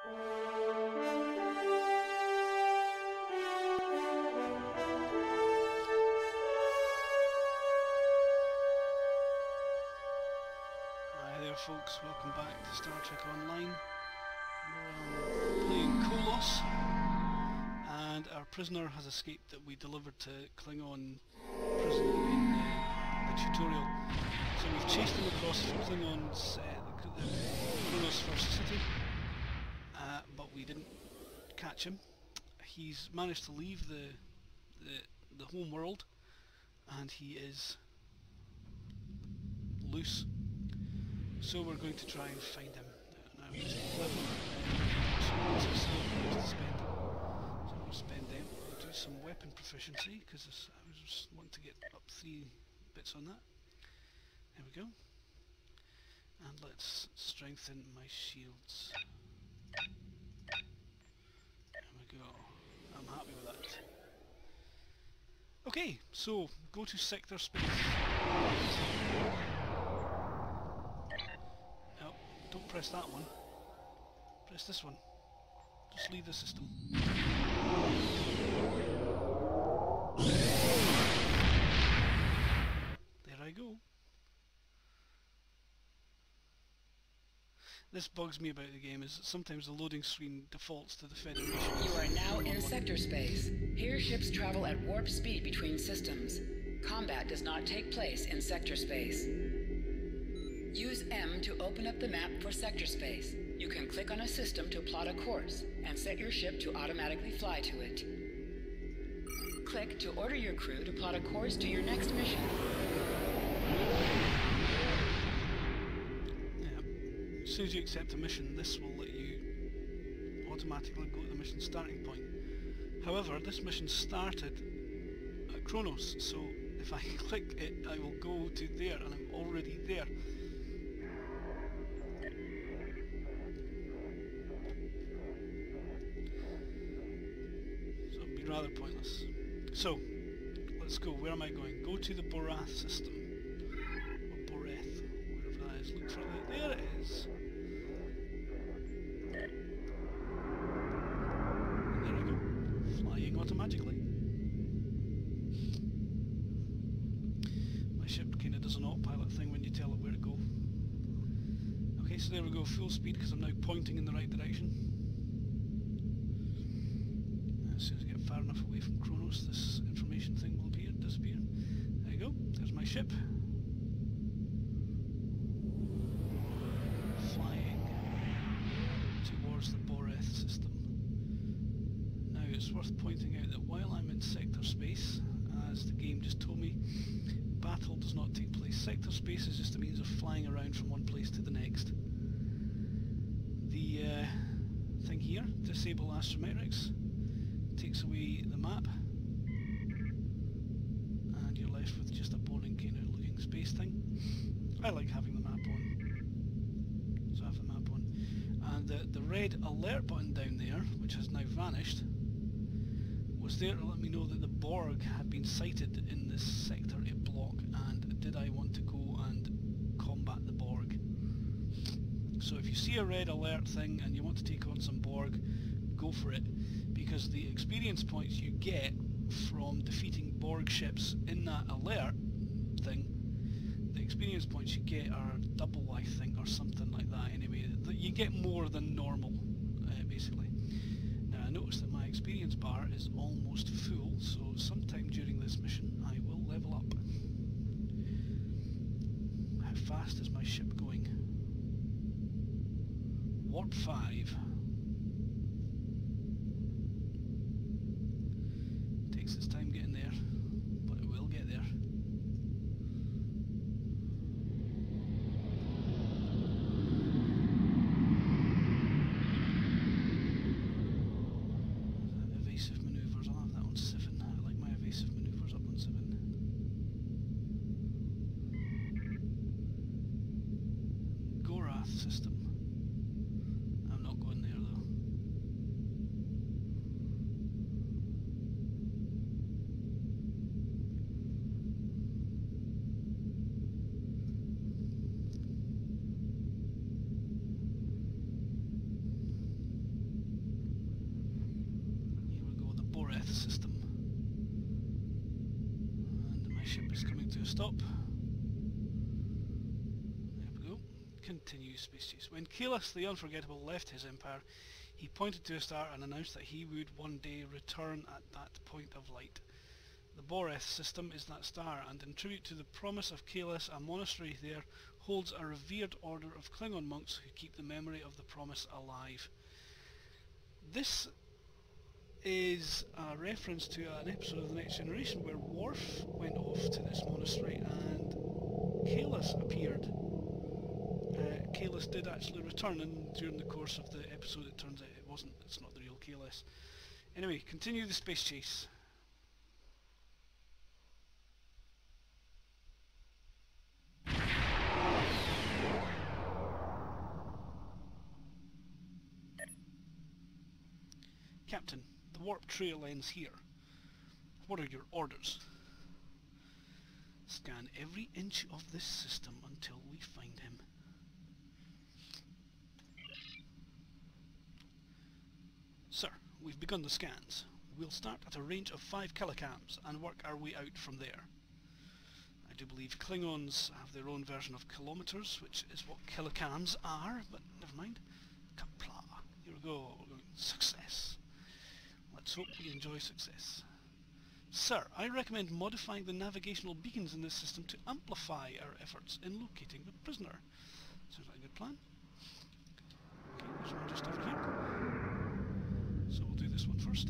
Hi there folks, welcome back to Star Trek Online. We're playing Qo'noS, and our prisoner has escaped that we delivered to Klingon prison in the tutorial. So we've chased him across Klingon's Qo'noS first city, but we didn't catch him. He's managed to leave the home world, and he is loose. So we're going to try and find him. Now just level so we'll spend them. We'll do some weapon proficiency because I just want to get up 3 bits on that. There we go. And let's strengthen my shields. There we go. I'm happy with that. Okay, so go to sector space. No, don't press that one. Press this one. Just leave the system. There I go. This bugs me about the game is that sometimes the loading screen defaults to the Federation. You are now in sector space. Here ships travel at warp speed between systems. Combat does not take place in sector space. Use M to open up the map for sector space. You can click on a system to plot a course and set your ship to automatically fly to it. Click to order your crew to plot a course to your next mission. As soon as you accept a mission, this will let you automatically go to the mission starting point. However, this mission started at Qo'noS, so if I click it, I will go to there, and I'm already there. So it'd be rather pointless. So, let's go. Where am I going? Go to the Borath system. Or Boreth, wherever that is. Look for it. There it is. Flying automatically. My ship kind of does an autopilot thing when you tell it where to go. Okay, so there we go, full speed because I'm now pointing in the right direction. As soon as I get far enough away from Qo'noS, this information thing will disappear. There you go, there's my ship. Flying towards the Boreth system. It's worth pointing out that while I'm in sector space, as the game just told me, battle does not take place. Sector space is just a means of flying around from one place to the next. The thing here, disable astrometrics, takes away the map, and you're left with just a boring kind of looking space thing. I like having the map on, so I have the map on. And the red alert button down there, which has now vanished, was there to let me know that the Borg had been sighted in this sector block, and did I want to go and combat the Borg. So if you see a red alert thing and you want to take on some Borg, go for it, because the experience points you get from defeating Borg ships in that alert thing, the experience points you get are double, I think, or something like that anyway. You get more than normal, basically. Now I notice that my experience bar is almost full, so sometime during this mission I will level up. How fast is my ship going? Warp 5. Takes its time getting there, but it will get there. Evasive manoeuvres, I'll have that on 7. I like my evasive manoeuvres up on 7. Gorath system. I'm not going there, Boreth system. And my ship is coming to a stop. There we go. Continue space chase. When Kalis the Unforgettable left his empire, he pointed to a star and announced that he would one day return at that point of light. The Boreth system is that star, and in tribute to the promise of Kalis, a monastery there holds a revered order of Klingon monks who keep the memory of the promise alive. This is a reference to an episode of The Next Generation where Worf went off to this monastery and Kalis appeared. Kalis did actually return, and during the course of the episode it turns out it's not the real Kalis. Anyway, continue the space chase. Captain, the warp trail ends here. What are your orders? Scan every inch of this system until we find him. Sir, we've begun the scans. We'll start at a range of 5 kilocams and work our way out from there. I do believe Klingons have their own version of kilometers, which is what kilocams are, but never mind. Kapla. Here we go. Success. Let's hope we enjoy success. Sir, I recommend modifying the navigational beacons in this system to amplify our efforts in locating the prisoner. Sounds like a good plan. Okay, there's more just over here. So we'll do this one first.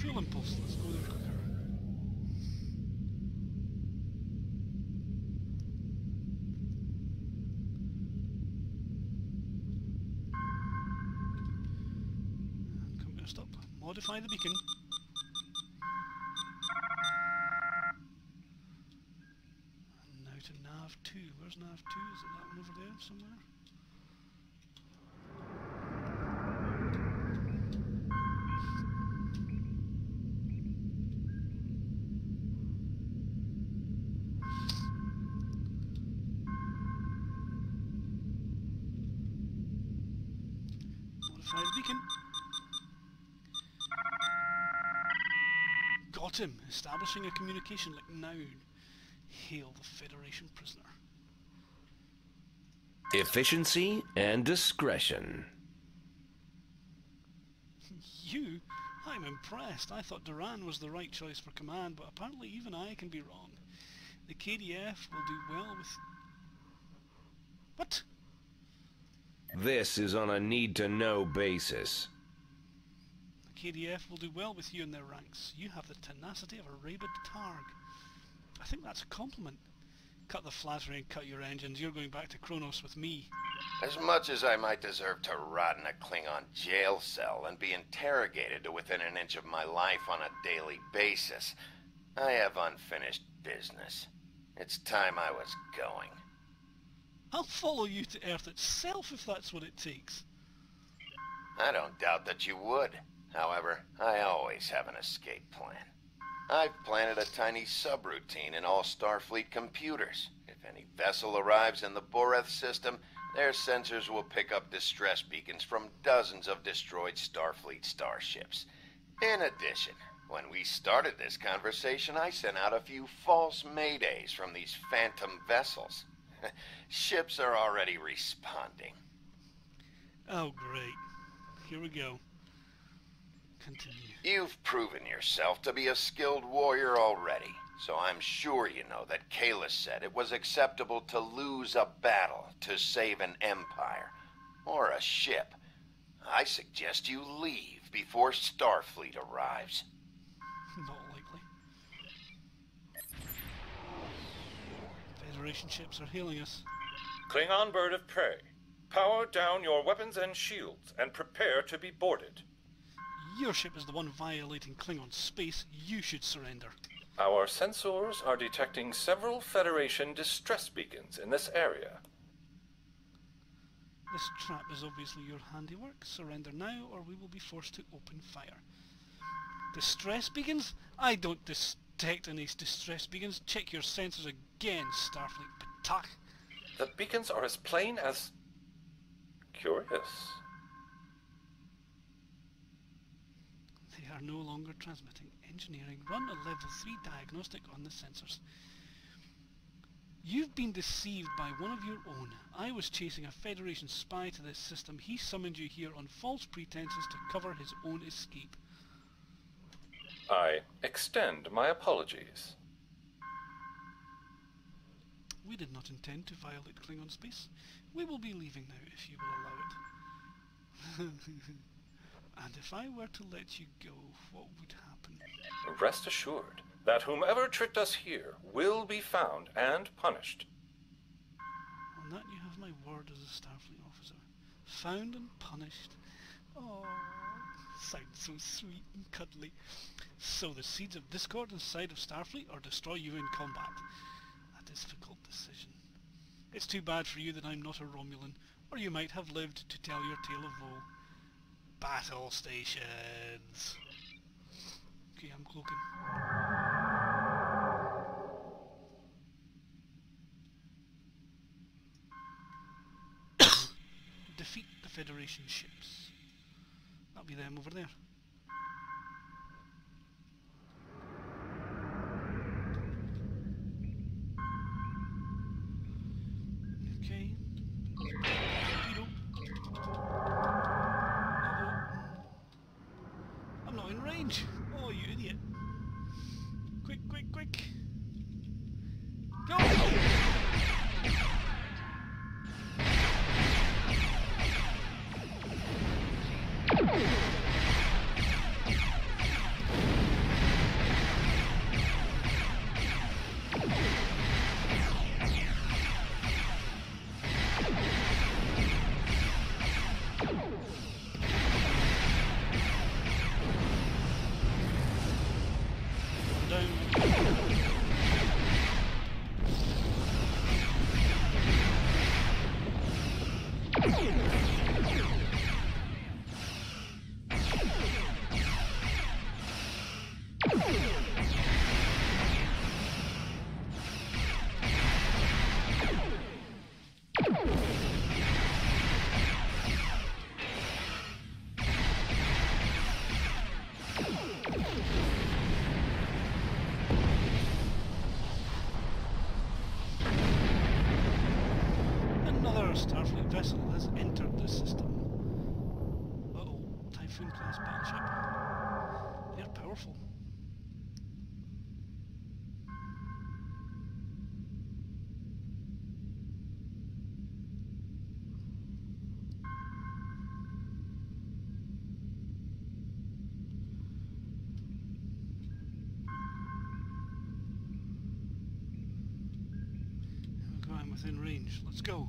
Fuel impulse, let's go there quicker. Stop. Modify the beacon. And now to Nav 2. Where's Nav 2? Is it that one over there somewhere? Modify the beacon. Got him! Establishing a communication link now. Hail the Federation prisoner. Efficiency and discretion. You? I'm impressed. I thought Duran was the right choice for command, but apparently even I can be wrong. The KDF will do well with... What? This is on a need-to-know basis. KDF will do well with you in their ranks. You have the tenacity of a rabid targ. I think that's a compliment. Cut the flattery and cut your engines. You're going back to Qo'noS with me. As much as I might deserve to rot in a Klingon jail cell and be interrogated to within an inch of my life on a daily basis, I have unfinished business. It's time I was going. I'll follow you to Earth itself if that's what it takes. I don't doubt that you would. However, I always have an escape plan. I've planted a tiny subroutine in all Starfleet computers. If any vessel arrives in the Boreth system, their sensors will pick up distress beacons from dozens of destroyed Starfleet starships. In addition, when we started this conversation, I sent out a few false maydays from these phantom vessels. Ships are already responding. Oh, great. Here we go. Continue. You've proven yourself to be a skilled warrior already, so I'm sure you know that Kalis said it was acceptable to lose a battle to save an empire, or a ship. I suggest you leave before Starfleet arrives. Not likely. Federation ships are hailing us. Klingon bird of prey, power down your weapons and shields, and prepare to be boarded. Your ship is the one violating Klingon space. You should surrender. Our sensors are detecting several Federation distress beacons in this area. This trap is obviously your handiwork. Surrender now, or we will be forced to open fire. Distress beacons? I don't detect any distress beacons. Check your sensors again, Starfleet Patak. The beacons are as plain as... curious. are no longer transmitting. Engineering, run a level 3 diagnostic on the sensors. You've been deceived by one of your own. I was chasing a Federation spy to this system. He summoned you here on false pretenses to cover his own escape. I extend my apologies. We did not intend to violate Klingon space. We will be leaving now, if you will allow it. And if I were to let you go, what would happen? Rest assured that whomever tricked us here will be found and punished. On that you have my word as a Starfleet officer. Found and punished. Oh, sounds so sweet and cuddly. So the seeds of discord inside of Starfleet or destroy you in combat? A difficult decision. It's too bad for you that I'm not a Romulan, or you might have lived to tell your tale of woe. Battle stations. Okay, I'm cloaking. Defeat the Federation ships. That'll be them over there. Okay. Torpedo. I'm not in range. Oh, you idiot. Quick, quick, quick. Go! Starfleet vessel has entered the system. Uh-oh, Typhoon class battleship. They're powerful. Here we go, I'm within range. Let's go.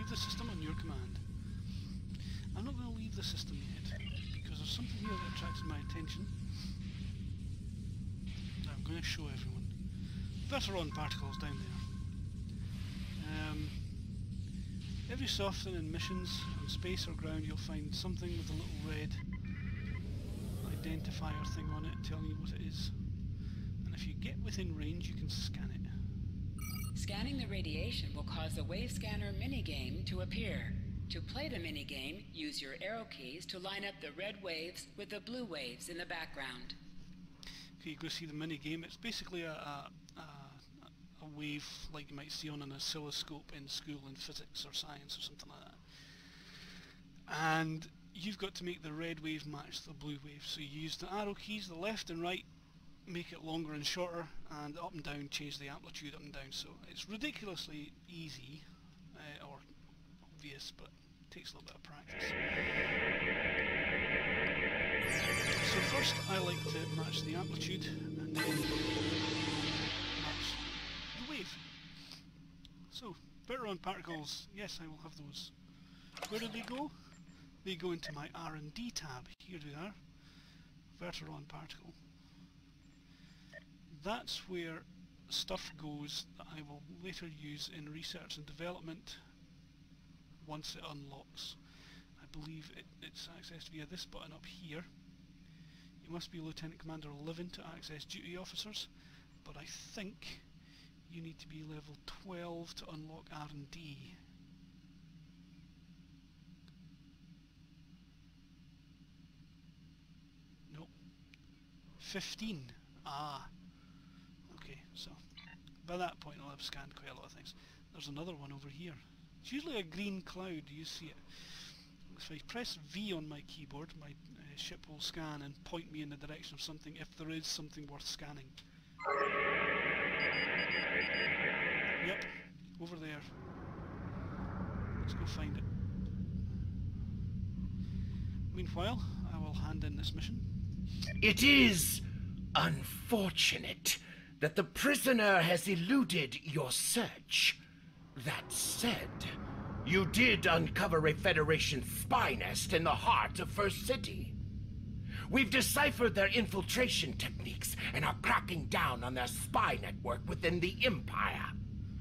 Leave the system on your command. I'm not going to leave the system yet, because there's something here that attracts my attention that I'm going to show everyone. Veteran particles down there. Every so often in missions on space or ground you'll find something with a little red identifier thing on it telling you what it is. And if you get within range you can scan it. Scanning the radiation will cause the wave scanner minigame to appear. To play the minigame, use your arrow keys to line up the red waves with the blue waves in the background. Okay, you go see the minigame. It's basically a wave like you might see on an oscilloscope in school in physics or science or something like that. And you've got to make the red wave match the blue wave. So you use the arrow keys, the left and right, make it longer and shorter, and up and down change the amplitude up and down. So it's ridiculously easy, or obvious, but it takes a little bit of practice. So first I like to match the amplitude and then match the wave. So, Veteran particles, yes, I will have those. Where do they go? They go into my R&D tab. Here they are. Veteran particle. That's where stuff goes that I will later use in research and development once it unlocks. I believe it's accessed via this button up here. You must be Lieutenant Commander 11 to access duty officers, but I think you need to be level 12 to unlock R&D. Nope. 15. Ah. Okay, so by that point I'll have scanned quite a lot of things. There's another one over here. It's usually a green cloud, do you see it? If I press V on my keyboard, my ship will scan and point me in the direction of something if there is something worth scanning. Yep, over there. Let's go find it. Meanwhile, I will hand in this mission. It is unfortunate that the prisoner has eluded your search. That said, you did uncover a Federation spy nest in the heart of First City. We've deciphered their infiltration techniques and are cracking down on their spy network within the Empire.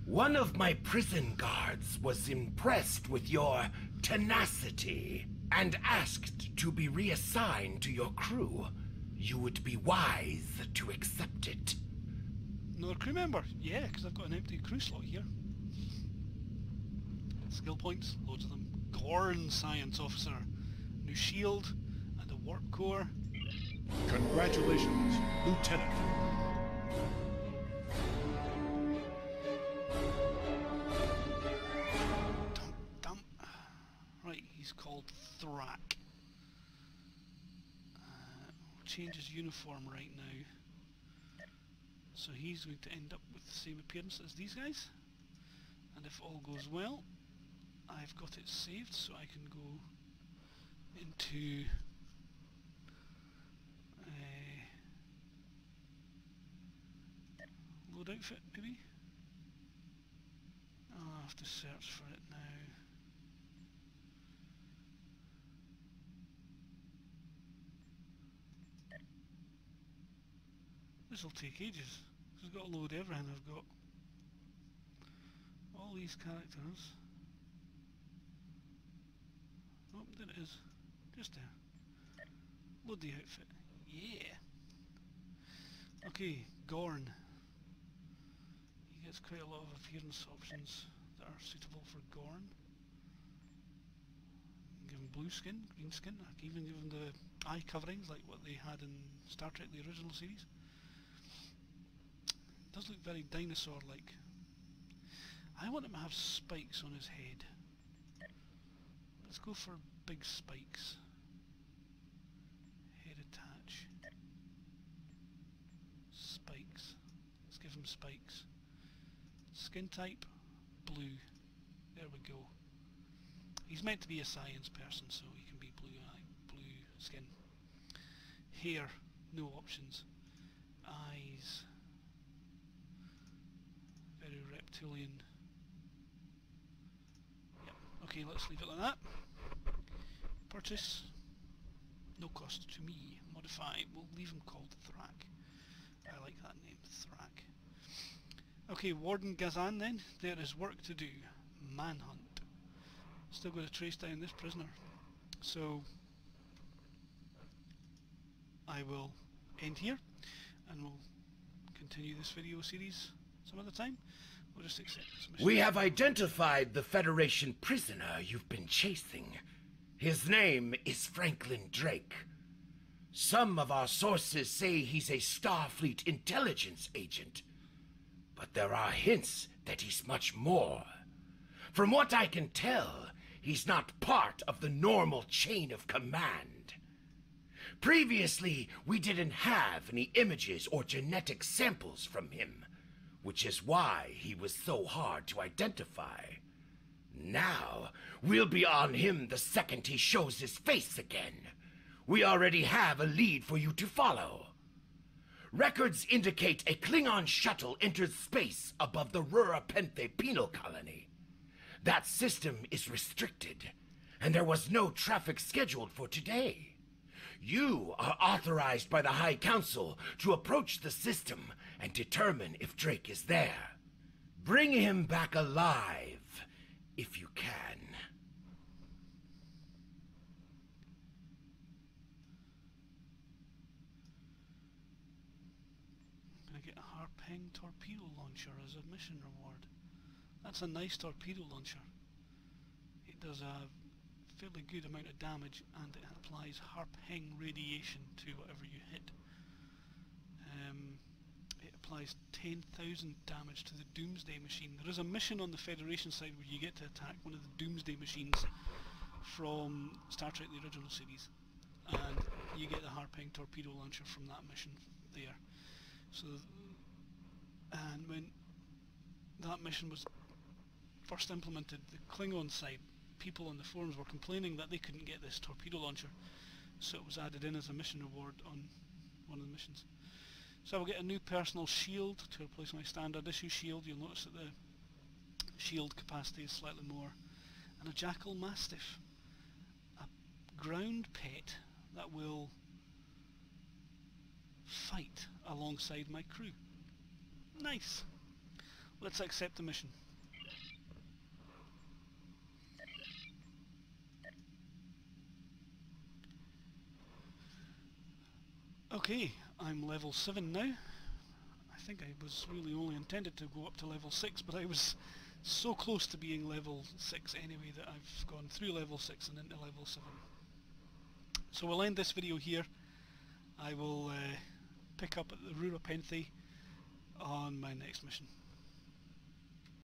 One of my prison guards was impressed with your tenacity and asked to be reassigned to your crew. You would be wise to accept it. Another crew member? Yeah, because I've got an empty crew slot here. Skill points, loads of them. Gorn Science Officer. New shield and a warp core. Congratulations, Lieutenant. Dump. Right, he's called Thrak. We'll change his uniform right now. So he's going to end up with the same appearance as these guys. And if all goes well, I've got it saved, so I can go into load outfit, maybe? Oh, I'll have to search for it now. This will take ages, because I've got to load everything I've got. All these characters. Oh, there it is. Just there. Load the outfit. Yeah! Okay, Gorn. He gets quite a lot of appearance options that are suitable for Gorn. Give him blue skin, green skin. I can even give him the eye coverings like what they had in Star Trek the original series. It does look very dinosaur-like. I want him to have spikes on his head. Let's go for big spikes. Head attach. Spikes. Let's give him spikes. Skin type, blue. There we go. He's meant to be a science person, so he can be blue eye, blue skin. Hair, no options. Eyes. Very reptilian. Okay, let's leave it like that. Purchase. No cost to me. Modify. We'll leave him called Thrak. I like that name, Thrak. Okay, Warden Gazan then. There is work to do. Manhunt. Still got to trace down this prisoner. So I will end here and we'll continue this video series some other time. We'll just accept this mission. We have identified the Federation prisoner you've been chasing. His name is Franklin Drake. Some of our sources say he's a Starfleet intelligence agent, but there are hints that he's much more. From what I can tell, he's not part of the normal chain of command. Previously, we didn't have any images or genetic samples from him, which is why he was so hard to identify. Now, we'll be on him the second he shows his face again. We already have a lead for you to follow. Records indicate a Klingon shuttle entered space above the Rura-Penthe penal colony. That system is restricted, and there was no traffic scheduled for today. You are authorized by the High Council to approach the system and determine if Drake is there. Bring him back alive, if you can. I'm gonna get a Harping torpedo launcher as a mission reward. That's a nice torpedo launcher. It does a fairly good amount of damage and it applies Harping radiation to whatever you hit. It applies 10,000 damage to the Doomsday machine. There is a mission on the Federation side where you get to attack one of the Doomsday machines from Star Trek the original series, and you get the Harping torpedo launcher from that mission there. So, and when that mission was first implemented, the Klingon side, people on the forums were complaining that they couldn't get this torpedo launcher, so it was added in as a mission reward on one of the missions. So I will get a new personal shield to replace my standard issue shield. You'll notice that the shield capacity is slightly more. And a Jackal Mastiff, a ground pet that will fight alongside my crew. Nice. Let's accept the mission. Okay, I'm level 7 now. I think I was really only intended to go up to level 6, but I was so close to being level 6 anyway that I've gone through level 6 and into level 7. So we'll end this video here. I will pick up at the Rura-Penthe on my next mission.